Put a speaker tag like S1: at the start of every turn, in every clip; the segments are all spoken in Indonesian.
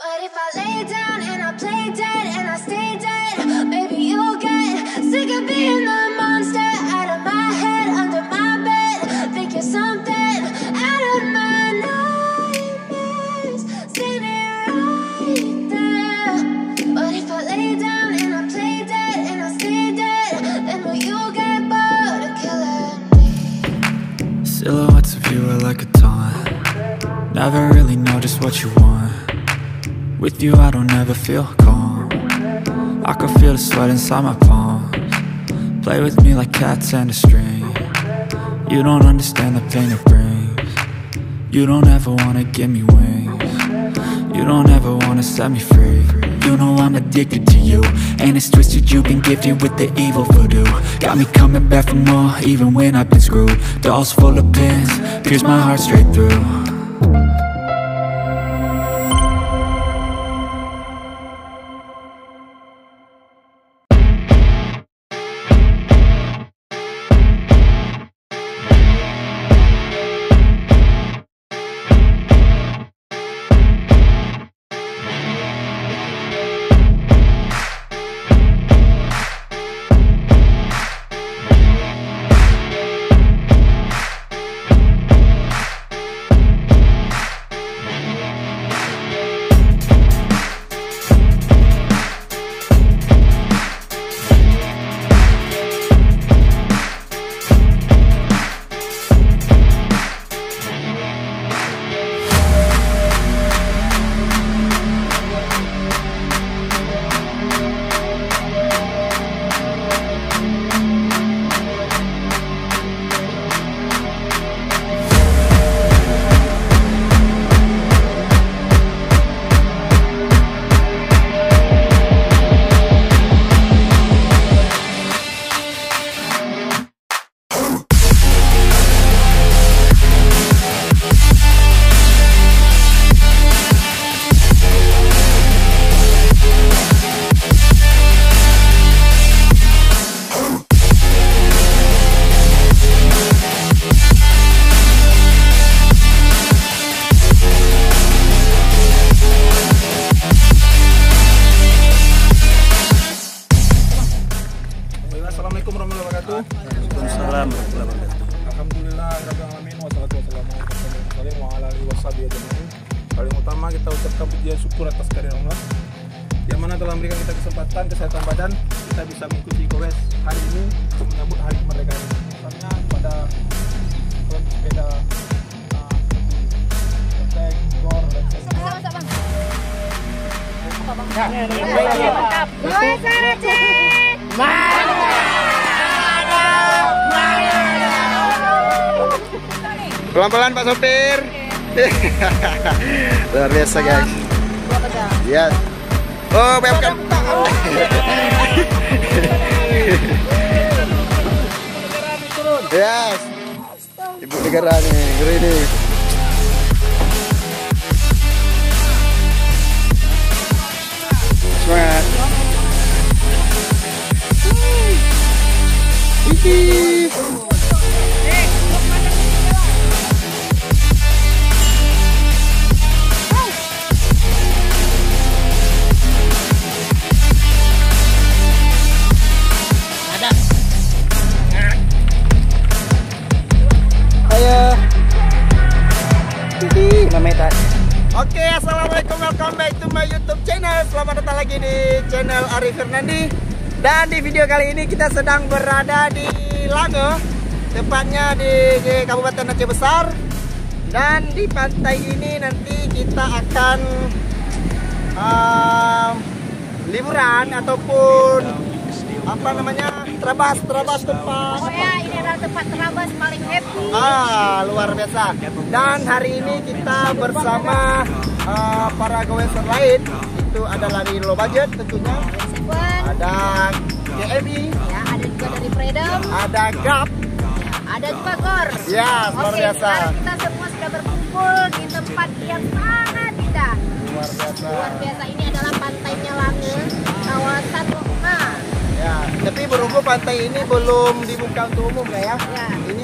S1: But if I lay down and I play dead and I stay dead, maybe you'll get sick of being the monster out of my head, under my bed. Think you're something out of my nightmares, standing right there. But if I lay down and I play dead and I stay dead, then will you get bored of killing me?
S2: Silhouettes of you are like a taunt. Never really know just what you want. With you I don't ever feel calm. I can feel the sweat inside my palms. Play with me like cats and a string. You don't understand the pain it brings. You don't ever wanna give me wings. You don't ever wanna set me free. You know I'm addicted to you, and it's twisted, you've been gifted with the evil voodoo. Got me coming back for more, even when I've been screwed. Dolls full of pins, pierce my heart straight through.
S3: Assalamualaikum warahmatullahi wabarakatuh.
S4: Waalaikumsalam warahmatullahi wabarakatuh.
S3: Alhamdulillah rabbil alamin wassalatu wassalamu ala alihi washabihi ajmain. Paling utama kita ucapkan puji dan syukur atas kehadiran Allah yang mana telah memberikan kita kesempatan, kesehatan badan, kita bisa mengikuti Gowes hari ini untuk menyambut hari kemerdekaan. Karena pada sepeda tank, gor, dan
S1: Mantap. Gowes Aceh.
S4: Pelan-pelan Pak Sopir. Luar biasa guys. Iya. Oh, webcam. Yes. Ibu negara nih, gini nih. Semangat.
S3: Oke, assalamualaikum, welcome back to my YouTube channel. Selamat datang lagi di channel Ari Fernandi. Dan di video kali ini kita sedang berada di Lange, tepatnya di Kabupaten Aceh Besar. Dan di pantai ini nanti kita akan liburan ataupun apa namanya, terabas tempat.
S1: Oh ya, ini adalah tempat terabas paling happy.
S3: Luar biasa. Dan hari ini kita bersama para goweser lain. Itu adalah di low budget tentunya. Ada DMI,
S1: Ya, ada juga dari Freedom.
S3: ada GAP,
S1: Ada juga Gor.
S3: ya luar
S1: Oke,
S3: biasa.
S1: sekarang kita semua sudah berkumpul di tempat yang sangat indah.
S3: Luar biasa.
S1: Luar biasa, ini adalah pantainya Lange, kawasan Lokma.
S3: Ya, tapi berhubung pantai ini belum dibuka untuk umum ya.
S1: Ya.
S3: Ini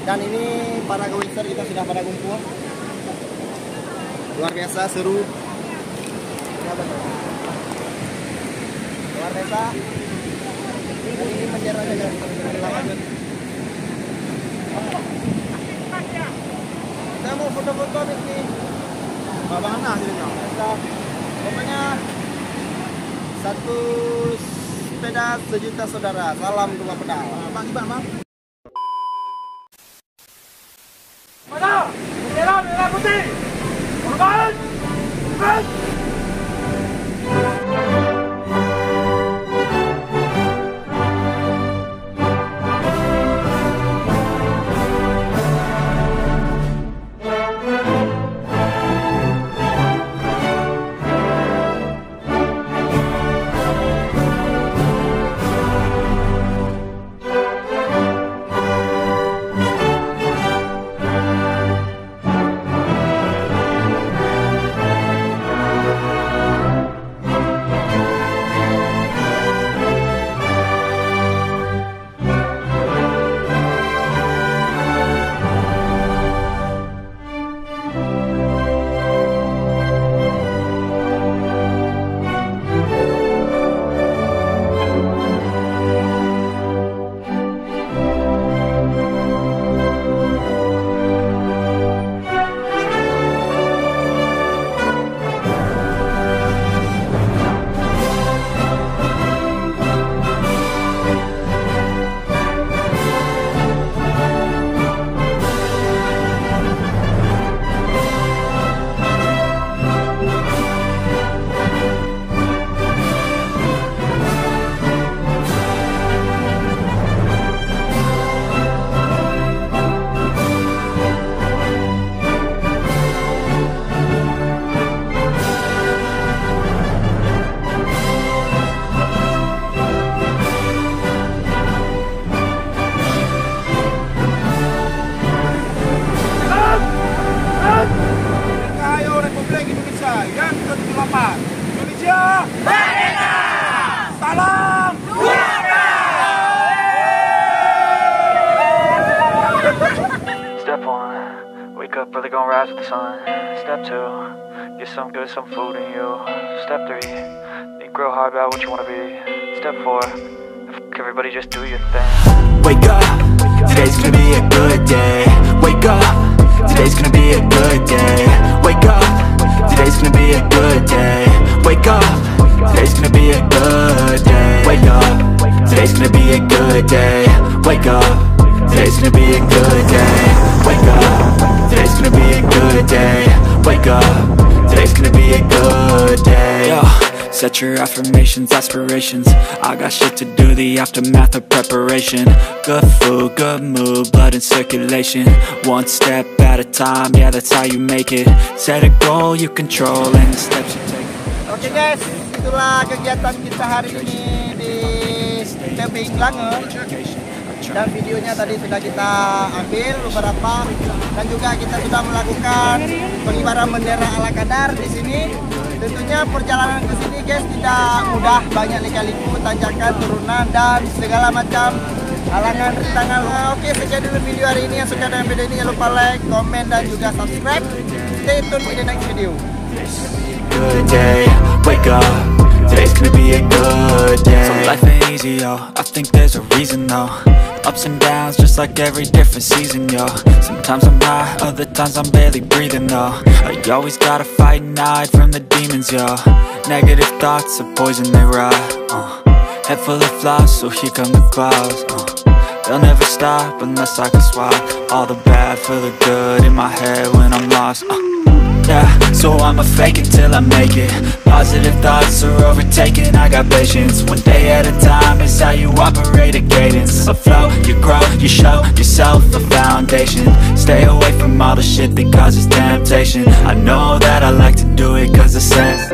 S4: Dan ini para go-wingster kita sudah pada kumpul. Luar biasa seru. Luar biasa. Ini menjara aja. Kita mau foto-foto habis nih.
S3: Babangan nah jadinya.
S4: Pokoknya satu sepeda sejuta saudara. Salam dua pedal.
S3: Bang, bang.
S5: Mana? Bendera putih. Korban. Indonesia Merdeka! Salam
S2: Step 1, wake up early, gonna rise with the sun. Step 2, get some good, some food in you. Step 3, think real hard about what you wanna be. Step 4, everybody just do your thing.
S6: Wake up, today's gonna be a good day. Wake up, today's gonna be a good day. Wake up, today's gonna be a good day. Wake up, today's gonna be a good day. Wake up, today's gonna be a good day. Wake up, today's gonna be a good day. Wake up, today's gonna be a good day. Wake up, today's gonna be a good day.
S2: Yo, set your affirmations, aspirations. I got shit to do, the aftermath of preparation. Good food, good mood, blood in circulation. One step at a time, yeah, that's how you make it. Set a goal you control and the steps you take.
S4: Oke guys, itulah kegiatan kita hari ini di Tebing Lange. Dan videonya tadi sudah kita ambil beberapa, dan juga kita sudah melakukan pengibaran bendera ala kadar di sini. Tentunya perjalanan ke sini guys tidak mudah, banyak lika-liku, tanjakan, turunan dan segala macam halangan, rintangan. Oke, sekian dulu video hari ini. Yang suka dengan video ini jangan lupa like, komen dan juga subscribe. Stay tune in the next video.
S6: Good day, wake up, today's gonna be a good day.
S2: So life ain't easy, yo, I think there's a reason though. Ups and downs, just like every different season, yo. Sometimes I'm high, other times I'm barely breathing, though. I always gotta fight and hide from the demons, yo. Negative thoughts are poison, they rot. Head full of flies, so here come the clouds. They'll never stop unless I can swap all the bad for the good in my head when I'm lost. Yeah, so I'ma fake it till I make it. Positive thoughts are overtaken, I got patience. One day at a time is how you operate a cadence. A flow, you grow, you show yourself a foundation. Stay away from all the shit that causes temptation. I know that I like to do it cause it says